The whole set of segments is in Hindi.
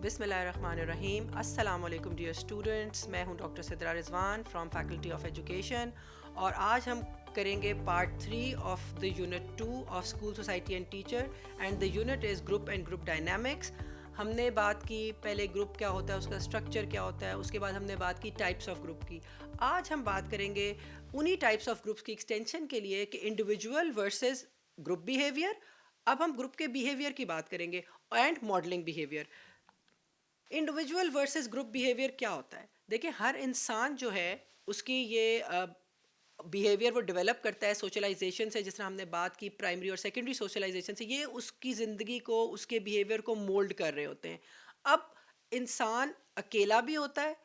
बिस्मिल्लाहिर्रहमानिर्रहीम। अस्सलाम वालेकुम डियर स्टूडेंट्स, मैं हूं doctor Sidra Rizwan from faculty of education और आज हम करेंगे part 3 of the unit 2 of school society and teacher and the unit is group and group dynamics. हमने बात की पहले ग्रुप क्या होता है, उसका स्ट्रक्चर क्या होता है, उसके बाद हमने बात की टाइप्स ऑफ ग्रुप की। आज हम बात करेंगे उन्हीं टाइप्स ऑफ ग्रुप्स की एक्सटेंशन के लिए कि इंडिविजुअल वर्सेस ग्रुप बिहेवियर। अब हम ग्रुप के बिहेवियर की बात करेंगे and modelling behaviour. Individual versus group behaviour क्या होता है? देखिए, हर इंसान जो है उसकी ये बिहेवियर वो डेवलप करता है सोशलाइजेशन से। जिस तरह हमने बात की प्राइमरी और सेकेंडरी सोशलाइजेशन से, ये उसकी ज़िंदगी को, उसके बिहेवियर को मोल्ड कर रहे होते हैं। अब इंसान अकेला भी होता है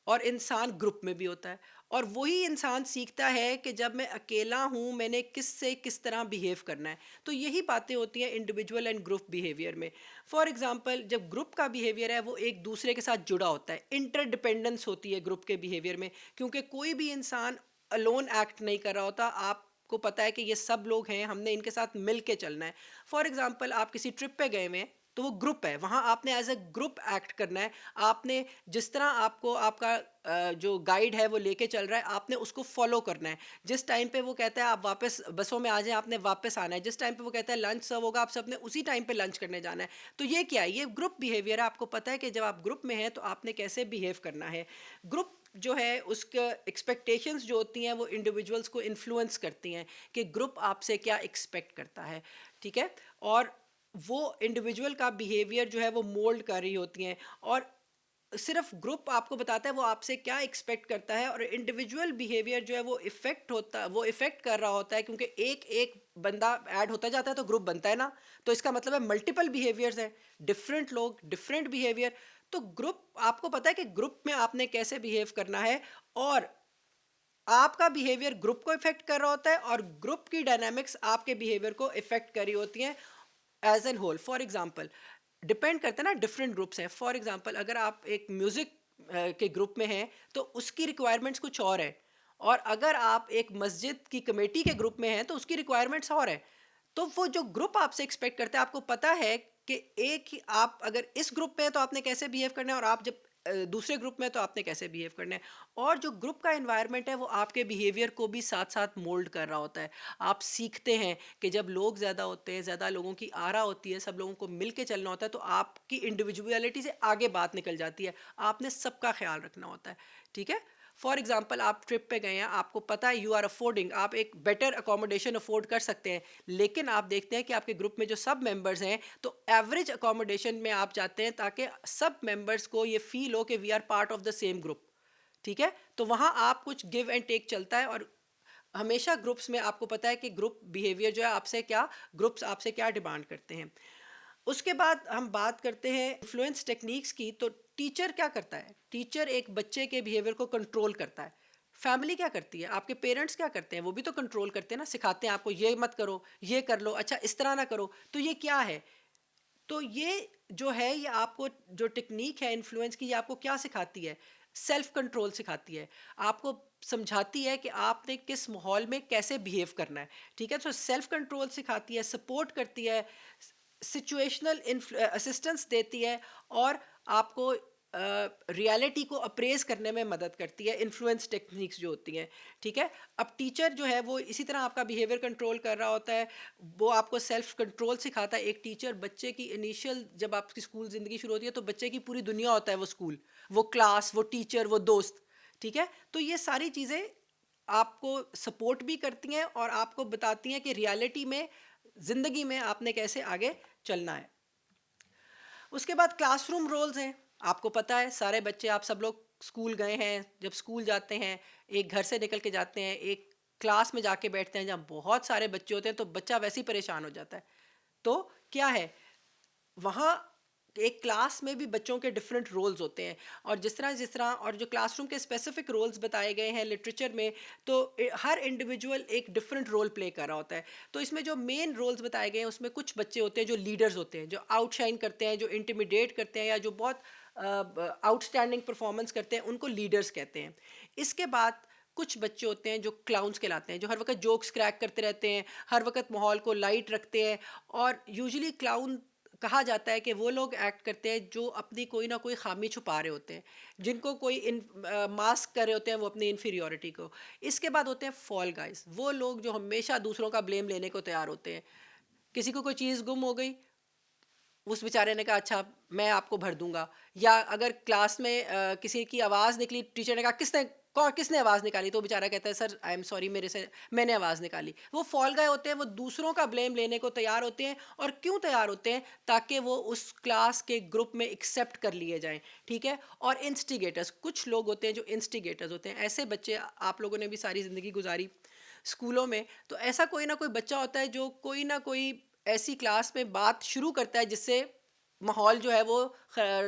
और इंसान ग्रुप में भी होता है, और वही इंसान सीखता है कि जब मैं अकेला हूँ मैंने किस से किस तरह बिहेव करना है। तो यही बातें होती हैं इंडिविजुअल एंड ग्रुप बिहेवियर में। फॉर एग्जांपल, जब ग्रुप का बिहेवियर है वो एक दूसरे के साथ जुड़ा होता है, इंटरडिपेंडेंस होती है ग्रुप के बिहेवियर में, क्योंकि कोई भी इंसान अलोन एक्ट नहीं कर रहा होता। आपको पता है कि ये सब लोग हैं, हमने इनके साथ मिल के चलना है। फॉर एग्जाम्पल, आप किसी ट्रिप पे गए हुए हैं तो वो ग्रुप है, वहाँ आपने एज अ ग्रुप एक्ट करना है। आपने जिस तरह आपको आपका जो गाइड है वो लेके चल रहा है, आपने उसको फॉलो करना है। जिस टाइम पे वो कहता है आप वापस बसों में आ जाएं, आपने वापस आना है। जिस टाइम पे वो कहता है लंच सर्व होगा, आप सबने उसी टाइम पे लंच करने जाना है। तो ये क्या है? ये ग्रुप बिहेवियर है। आपको पता है कि जब आप ग्रुप में हैं तो आपने कैसे बिहेव करना है। ग्रुप जो है उसका एक्सपेक्टेशंस जो होती हैं वो इंडिविजुअल्स को इन्फ्लुएंस करती हैं कि ग्रुप आपसे क्या एक्सपेक्ट करता है। ठीक है, और वो इंडिविजुअल का बिहेवियर जो है वो मोल्ड कर रही होती हैं। और सिर्फ ग्रुप आपको बताता है वो आपसे क्या एक्सपेक्ट करता है, और इंडिविजुअल बिहेवियर जो है वो इफेक्ट कर रहा होता है, क्योंकि एक एक बंदा ऐड होता जाता है तो ग्रुप बनता है ना। तो इसका मतलब है मल्टीपल बिहेवियर्स हैं, डिफरेंट लोग, डिफरेंट बिहेवियर। तो ग्रुप, आपको पता है कि ग्रुप में आपने कैसे बिहेव करना है, और आपका बिहेवियर ग्रुप को इफेक्ट कर रहा होता है और ग्रुप की डायनामिक्स आपके बिहेवियर को इफेक्ट कर रही होती हैं as an whole. For example, depend करता है ना, डिफरेंट ग्रुप्स हैं। फॉर एग्जाम्पल, अगर आप एक म्यूजिक के ग्रुप में हैं तो उसकी रिक्वायरमेंट्स कुछ और है, और अगर आप एक मस्जिद की कमेटी के ग्रुप में हैं तो उसकी रिक्वायरमेंट्स और है। तो वो जो ग्रुप आपसे एक्सपेक्ट करता है, आपको पता है कि एक ही आप अगर इस ग्रुप में है तो आपने कैसे बिहेव करना है, और आप जब दूसरे ग्रुप में तो आपने कैसे बिहेव करना है। और जो ग्रुप का एनवायरनमेंट है वो आपके बिहेवियर को भी साथ साथ मोल्ड कर रहा होता है। आप सीखते हैं कि जब लोग ज़्यादा होते हैं, ज़्यादा लोगों की आरा होती है, सब लोगों को मिल के चलना होता है, तो आपकी इंडिविजुअलिटी से आगे बात निकल जाती है। आपने सबका ख्याल रखना होता है। ठीक है, फॉर एग्जाम्पल, आप ट्रिप पे गए हैं, आपको पता है यू आर अफोर्डिंग, आप एक बेटर अकोमोडेशन अफोर्ड कर सकते हैं, लेकिन आप देखते हैं कि आपके ग्रुप में जो सब मेंबर्स हैं तो एवरेज अकोमोडेशन में आप जाते हैं, ताकि सब मेंबर्स को ये फील हो कि we are part of the same group. ठीक है, तो वहाँ आप कुछ गिव एंड टेक चलता है, और हमेशा ग्रुप्स में आपको पता है कि ग्रुप बिहेवियर जो है आपसे क्या, ग्रुप्स आपसे क्या डिमांड करते हैं। उसके बाद हम बात करते हैं इन्फ्लुएंस टेक्निक्स की। तो टीचर क्या करता है? टीचर एक बच्चे के बिहेवियर को कंट्रोल करता है। फैमिली क्या करती है? आपके पेरेंट्स क्या करते हैं? वो भी तो कंट्रोल करते हैं ना, सिखाते हैं आपको ये मत करो, ये कर लो, अच्छा इस तरह ना करो। तो ये क्या है? तो ये जो है, ये आपको जो टेक्निक है इन्फ्लुएंस की, ये आपको क्या सिखाती है? सेल्फ कंट्रोल सिखाती है। आपको समझाती है कि आपने किस माहौल में कैसे बिहेव करना है। ठीक है, तो सेल्फ कंट्रोल सिखाती है, सपोर्ट करती है, सिचुएशनल असिस्टेंस देती है, और आपको रियलिटी को अप्रेज करने में मदद करती है, इन्फ्लुएंस टेक्निक्स जो होती हैं। ठीक है, अब टीचर जो है वो इसी तरह आपका बिहेवियर कंट्रोल कर रहा होता है, वो आपको सेल्फ कंट्रोल सिखाता है। एक टीचर बच्चे की इनिशियल, जब आपकी स्कूल ज़िंदगी शुरू होती है तो बच्चे की पूरी दुनिया होता है, वो स्कूल, वो क्लास, वो टीचर, वो दोस्त। ठीक है, तो ये सारी चीज़ें आपको सपोर्ट भी करती हैं और आपको बताती हैं कि रियलिटी में, ज़िंदगी में आपने कैसे आगे चलना है। उसके बाद क्लासरूम रोल्स हैं। आपको पता है सारे बच्चे, आप सब लोग स्कूल गए हैं, जब स्कूल जाते हैं, एक घर से निकल के जाते हैं, एक क्लास में जाके बैठते हैं जहाँ बहुत सारे बच्चे होते हैं, तो बच्चा वैसे ही परेशान हो जाता है। तो क्या है, वहाँ एक क्लास में भी बच्चों के डिफरेंट रोल्स होते हैं, और जिस तरह और जो क्लासरूम के स्पेसिफिक रोल्स बताए गए हैं लिटरेचर में, तो हर इंडिविजुअल एक डिफरेंट रोल प्ले कर रहा होता है। तो इसमें जो मेन रोल्स बताए गए हैं उसमें कुछ बच्चे होते हैं जो लीडर्स होते हैं, जो आउटशाइन करते हैं, जो इंटिमिडेट करते हैं, या जो बहुत आउटस्टैंडिंग परफॉर्मेंस करते हैं, उनको लीडर्स कहते हैं। इसके बाद कुछ बच्चे होते हैं जो क्लाउन्स कहलाते हैं, जो हर वक्त जोक्स क्रैक करते रहते हैं, हर वक्त माहौल को लाइट रखते हैं। और यूजुअली क्लाउन कहा जाता है कि वो लोग एक्ट करते हैं जो अपनी कोई ना कोई खामी छुपा रहे होते हैं, जिनको कोई मास्क कर रहे होते हैं वो अपनी इन्फीरियोरिटी को। इसके बाद होते हैं फॉल गाइस, वो लोग जो हमेशा दूसरों का ब्लेम लेने को तैयार होते हैं। किसी को कोई चीज़ गुम हो गई, उस बेचारे ने कहा अच्छा मैं आपको भर दूंगा। या अगर क्लास में किसी की आवाज़ निकली, टीचर ने कहा किसने आवाज़ निकाली, तो वो बेचारा कहता है सर आई एम सॉरी, मेरे से मैंने आवाज़ निकाली। वो फॉल गए होते हैं, वो दूसरों का ब्लेम लेने को तैयार होते हैं। और क्यों तैयार होते हैं? ताकि वो उस क्लास के ग्रुप में एक्सेप्ट कर लिए जाएं, ठीक है। और इंस्टिगेटर्स, कुछ लोग होते हैं जो इंस्टिगेटर्स होते हैं। ऐसे बच्चे आप लोगों ने भी सारी ज़िंदगी गुजारी स्कूलों में, तो ऐसा कोई ना कोई बच्चा होता है जो कोई ना कोई ऐसी क्लास में बात शुरू करता है जिससे माहौल जो है वो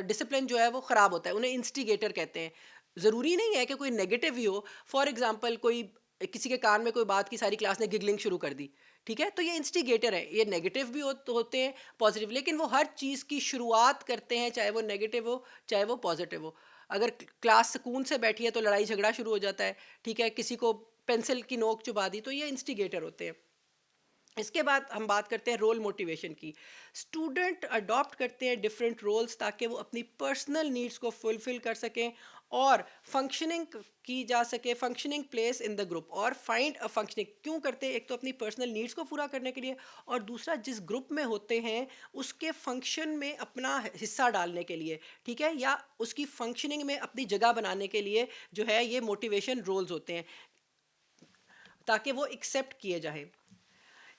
डिसिप्लिन जो है वो ख़राब होता है। उन्हें इंस्टिगेटर कहते हैं। ज़रूरी नहीं है कि कोई नेगेटिव ही हो। फॉर एग्जांपल कोई किसी के कान में कोई बात की, सारी क्लास ने गिगलिंग शुरू कर दी, ठीक है, तो ये इंस्टिगेटर है। ये नेगेटिव भी होते हैं, पॉजिटिव, लेकिन वो हर चीज़ की शुरुआत करते हैं, चाहे वो नेगेटिव हो चाहे वो पॉजिटिव हो। अगर क्लास सुकून से बैठी है तो लड़ाई झगड़ा शुरू हो जाता है, ठीक है, किसी को पेंसिल की नोक चुबा दी, तो ये इंस्टिगेटर होते हैं। इसके बाद हम बात करते हैं रोल मोटिवेशन की। स्टूडेंट अडॉप्ट करते हैं डिफरेंट रोल्स ताकि वो अपनी पर्सनल नीड्स को फुलफिल कर सकें और फंक्शनिंग की जा सके, functioning place in the group. और फाइंड अ फंक्शनिंग क्यों करते हैं? एक तो अपनी पर्सनल नीड्स को पूरा करने के लिए, और दूसरा जिस ग्रुप में होते हैं उसके फंक्शन में अपना हिस्सा डालने के लिए, ठीक है, या उसकी फंक्शनिंग में अपनी जगह बनाने के लिए जो है ये मोटिवेशन रोल्स होते हैं, ताकि वो एक्सेप्ट किए जाएं।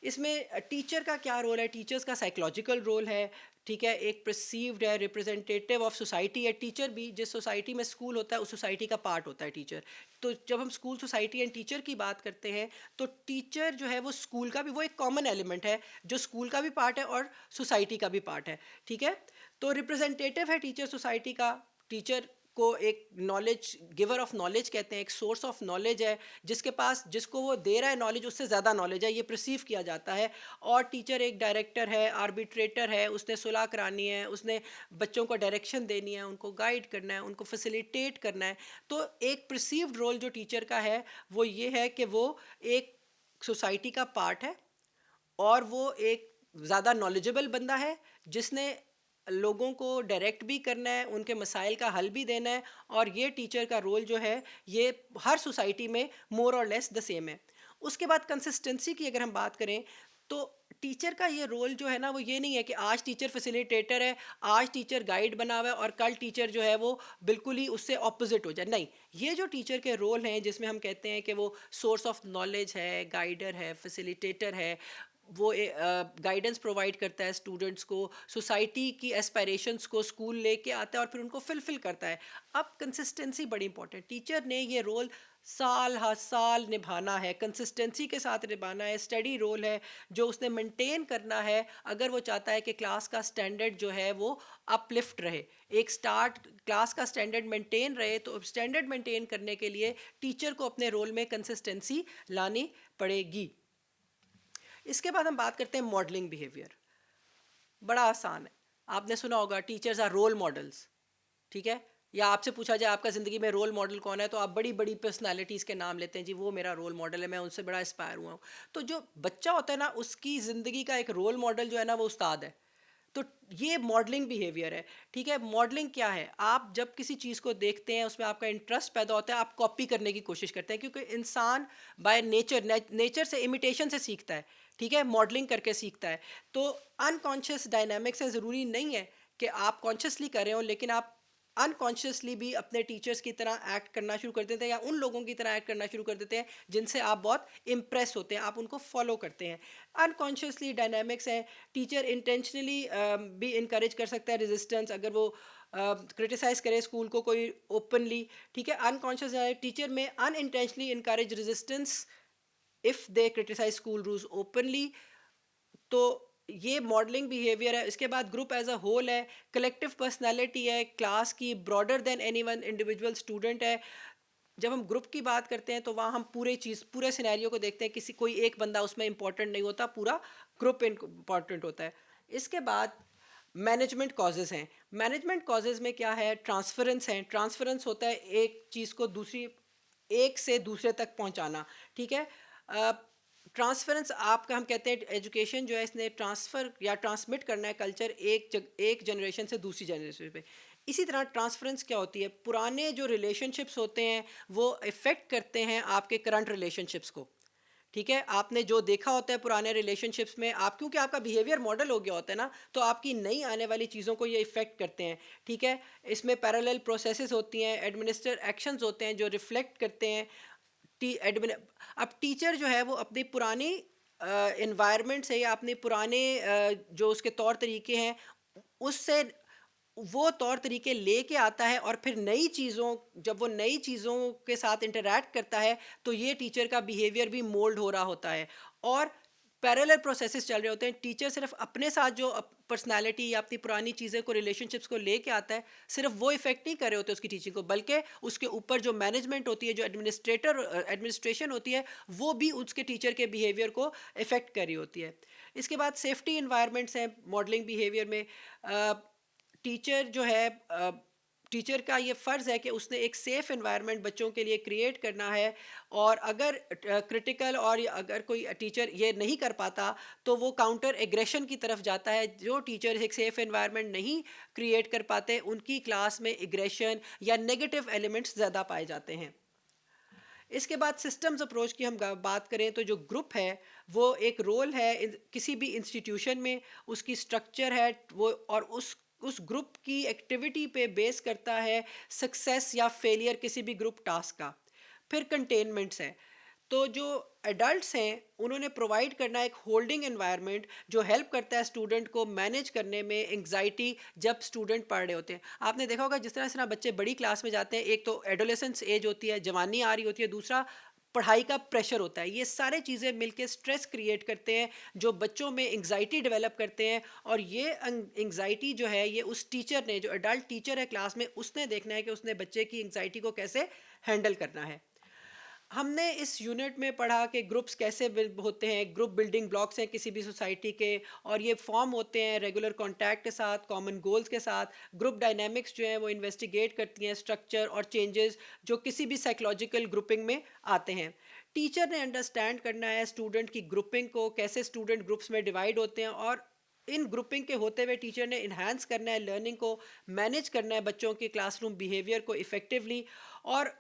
इसमें टीचर का क्या रोल है? टीचर्स का साइकोलॉजिकल रोल है, ठीक है, एक परसीव्ड है, रिप्रेजेंटेटिव ऑफ सोसाइटी है। टीचर भी जिस सोसाइटी में स्कूल होता है उस सोसाइटी का पार्ट होता है टीचर। तो जब हम स्कूल, सोसाइटी एंड टीचर की बात करते हैं तो टीचर जो है वो स्कूल का भी, वो एक कॉमन एलिमेंट है जो स्कूल का भी पार्ट है और सोसाइटी का भी पार्ट है, ठीक है। तो रिप्रेजेंटेटिव है टीचर सोसाइटी का। टीचर को एक नॉलेज गिवर ऑफ नॉलेज कहते हैं, एक सोर्स ऑफ नॉलेज है, जिसके पास, जिसको वो दे रहा है नॉलेज, उससे ज़्यादा नॉलेज है, ये परसीव किया जाता है। और टीचर एक डायरेक्टर है, आर्बिट्रेटर है, उसने सुलह करानी है, उसने बच्चों को डायरेक्शन देनी है, उनको गाइड करना है, उनको फैसिलिटेट करना है। तो एक परसीव्ड रोल जो टीचर का है वो ये है कि वो एक सोसाइटी का पार्ट है, और वो एक ज़्यादा नॉलेजेबल बंदा है जिसने लोगों को डायरेक्ट भी करना है, उनके मसाइल का हल भी देना है। और ये टीचर का रोल जो है ये हर सोसाइटी में मोर और लेस द सेम है। उसके बाद कंसिस्टेंसी की अगर हम बात करें तो टीचर का ये रोल जो है ना, वो ये नहीं है कि आज टीचर फैसिलिटेटर है, आज टीचर गाइड बना हुआ है और कल टीचर जो है वो बिल्कुल ही उससे ऑपोजिट हो जाए। नहीं, ये जो टीचर के रोल हैं जिसमें हम कहते हैं कि वो सोर्स ऑफ नॉलेज है, गाइडर है, फैसिलिटेटर है, वो गाइडेंस प्रोवाइड करता है स्टूडेंट्स को, सोसाइटी की एस्पायरेशंस को स्कूल लेके आता है और फिर उनको फिलफिल करता है। अब कंसिस्टेंसी बड़ी इंपॉर्टेंट, टीचर ने ये रोल साल हर साल निभाना है, कंसिस्टेंसी के साथ निभाना है, स्टडी रोल है जो उसने मेंटेन करना है अगर वो चाहता है कि क्लास का स्टैंडर्ड जो है वो अपलिफ्ट रहे, एक स्टार्ट क्लास का स्टैंडर्ड मेंटेन रहे। तो स्टैंडर्ड मेंटेन करने के लिए टीचर को अपने रोल में कंसिस्टेंसी लानी पड़ेगी। इसके बाद हम बात करते हैं मॉडलिंग बिहेवियर। बड़ा आसान है, आपने सुना होगा टीचर्स आर रोल मॉडल्स, ठीक है। या आपसे पूछा जाए आपका ज़िंदगी में रोल मॉडल कौन है, तो आप बड़ी बड़ी पर्सनालिटीज़ के नाम लेते हैं, जी वो मेरा रोल मॉडल है, मैं उनसे बड़ा इंस्पायर हुआ हूँ। तो जो बच्चा होता है ना, उसकी ज़िंदगी का एक रोल मॉडल जो है ना वो उस्ताद है। तो ये मॉडलिंग बिहेवियर है, ठीक है। मॉडलिंग क्या है? आप जब किसी चीज़ को देखते हैं उसमें आपका इंटरेस्ट पैदा होता है, आप कॉपी करने की कोशिश करते हैं, क्योंकि इंसान बाय नेचर से इमिटेशन से सीखता है, ठीक है, मॉडलिंग करके सीखता है। तो अनकॉन्शियस डायनामिक्स है, ज़रूरी नहीं है कि आप कॉन्शियसली कर रहे हो, लेकिन आप अनकॉन्शियसली भी अपने टीचर्स की तरह एक्ट करना शुरू कर देते हैं, या उन लोगों की तरह एक्ट करना शुरू कर देते हैं जिनसे आप बहुत इम्प्रेस होते हैं, आप उनको फॉलो करते हैं। अनकॉन्शियसली डायनामिक्स है। टीचर इंटेंशनली भी इनकरेज कर सकता है रेजिस्टेंस, अगर वो क्रिटिसाइज करे स्कूल को कोई ओपनली, ठीक है। अनकॉन्शियस टीचर में unintentionally encourage resistance if they criticise school rules openly. तो ये मॉडलिंग बिहेवियर है। इसके बाद ग्रुप एज अ होल है, कलेक्टिव पर्सनैलिटी है क्लास की, broader than any one individual student है। जब हम ग्रुप की बात करते हैं तो वहाँ हम पूरे सिनेरियो को देखते हैं, किसी कोई एक बंदा उसमें इंपॉर्टेंट नहीं होता, पूरा ग्रुप इंपॉर्टेंट होता है। इसके बाद मैनेजमेंट कॉजेज़ हैं। मैनेजमेंट कॉजेज़ में क्या है? ट्रांसफरेंस है। ट्रांसफरेंस होता है एक चीज़ को दूसरी, एक से दूसरे तक पहुंचाना, ठीक है। ट्रांसफरेंस आपका, हम कहते हैं एजुकेशन जो है इसने ट्रांसफ़र या ट्रांसमिट करना है कल्चर एक जनरेशन से दूसरी जनरेशन पे। इसी तरह ट्रांसफरेंस क्या होती है, पुराने जो रिलेशनशिप्स होते हैं वो इफ़ेक्ट करते हैं आपके करंट रिलेशनशिप्स को। ठीक है, आपने जो देखा होता है पुराने रिलेशनशिप्स में, आप क्योंकि आपका बिहेवियर मॉडल हो गया होता है ना, तो आपकी नई आने वाली चीज़ों को ये इफ़ेक्ट करते हैं। ठीक है, इसमें पैरेलल प्रोसेसेस होती हैं, एडमिनिस्टर एक्शंस होते हैं जो रिफ्लेक्ट करते हैं टी एडमिन अब टीचर जो है वो अपनी पुरानी एनवायरनमेंट से या अपने पुराने जो उसके तौर तरीके हैं उससे वो तौर तरीके लेके आता है, और फिर नई चीज़ों जब वो नई चीज़ों के साथ इंटरैक्ट करता है तो ये टीचर का बिहेवियर भी मोल्ड हो रहा होता है। और पैरेलल प्रोसेसेस चल रहे होते हैं, टीचर सिर्फ अपने साथ जो पर्सनालिटी या अपनी पुरानी चीज़ें को रिलेशनशिप्स को लेके आता है, सिर्फ वो इफेक्ट नहीं कर रहे होते उसकी टीचिंग को, बल्कि उसके ऊपर जो मैनेजमेंट होती है, जो एडमिनिस्ट्रेशन होती है, वो भी उसके टीचर के बिहेवियर को इफेक्ट कर रही होती है। इसके बाद सेफ्टी इन्वायरमेंट्स हैं मॉडलिंग बिहेवियर में। टीचर जो है टीचर का ये फ़र्ज़ है कि उसने एक सेफ़ एनवायरनमेंट बच्चों के लिए क्रिएट करना है, और अगर क्रिटिकल और अगर कोई टीचर ये नहीं कर पाता तो वो काउंटर एग्रेशन की तरफ जाता है। जो टीचर एक सेफ़ एनवायरनमेंट नहीं क्रिएट कर पाते उनकी क्लास में एग्रेशन या नेगेटिव एलिमेंट्स ज़्यादा पाए जाते हैं। इसके बाद सिस्टम्स अप्रोच की हम बात करें तो जो ग्रुप है वो एक रोल है किसी भी इंस्टीट्यूशन में, उसकी स्ट्रक्चर है वो, और उस ग्रुप की एक्टिविटी पे बेस करता है सक्सेस या फेलियर किसी भी ग्रुप टास्क का। फिर कंटेनमेंट्स हैं, तो जो एडल्ट्स हैं उन्होंने प्रोवाइड करना है एक होल्डिंग एनवायरनमेंट जो हेल्प करता है स्टूडेंट को मैनेज करने में एंग्जाइटी जब स्टूडेंट पढ़ रहे होते हैं। आपने देखा होगा जिस तरह बच्चे बड़ी क्लास में जाते हैं, एक तो एडोलेसेंस एज होती है, जवानी आ रही होती है, दूसरा पढ़ाई का प्रेशर होता है, ये सारे चीज़ें मिलके स्ट्रेस क्रिएट करते हैं जो बच्चों में एंग्जाइटी डेवलप करते हैं। और ये एंग्जाइटी जो है ये उस टीचर ने, जो एडल्ट टीचर है क्लास में, उसने देखना है कि उसने बच्चे की एंग्जाइटी को कैसे हैंडल करना है। हमने इस यूनिट में पढ़ा कि ग्रुप्स कैसे होते हैं, ग्रुप बिल्डिंग ब्लॉक्स हैं किसी भी सोसाइटी के, और ये फॉर्म होते हैं रेगुलर कांटेक्ट के साथ, कॉमन गोल्स के साथ। ग्रुप डायनामिक्स जो हैं वो इन्वेस्टिगेट करती हैं स्ट्रक्चर और चेंजेस जो किसी भी साइकोलॉजिकल ग्रुपिंग में आते हैं। टीचर ने अंडरस्टैंड करना है स्टूडेंट की ग्रुपिंग को, कैसे स्टूडेंट ग्रुप्स में डिवाइड होते हैं, और इन ग्रुपिंग के होते हुए टीचर ने इन्हांस करना है लर्निंग को, मैनेज करना है बच्चों के क्लासरूम बिहेवियर को इफ़ेक्टिवली। और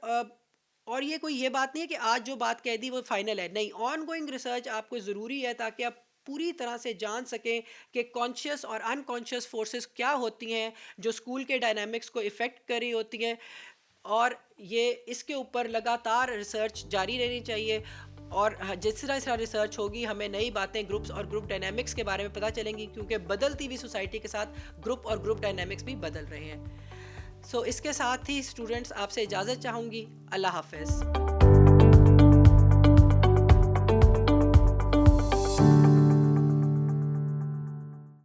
और ये कोई ये बात नहीं है कि आज जो बात कह दी वो फाइनल है, नहीं, ऑन गोइंग रिसर्च आपको ज़रूरी है ताकि आप पूरी तरह से जान सकें कि कॉन्शियस और अनकॉन्शियस फोर्सेस क्या होती हैं जो स्कूल के डायनामिक्स को इफ़ेक्ट कर रही होती हैं। और ये इसके ऊपर लगातार रिसर्च जारी रहनी चाहिए, और जिस तरह इस तरह रिसर्च होगी हमें नई बातें ग्रुप्स और ग्रुप डायनामिक्स के बारे में पता चलेंगी, क्योंकि बदलती हुई सोसाइटी के साथ ग्रुप और ग्रुप डायनामिक्स भी बदल रहे हैं। इसके साथ ही स्टूडेंट्स आपसे इजाज़त चाहूँगी। अल्लाह हाफ़िज़।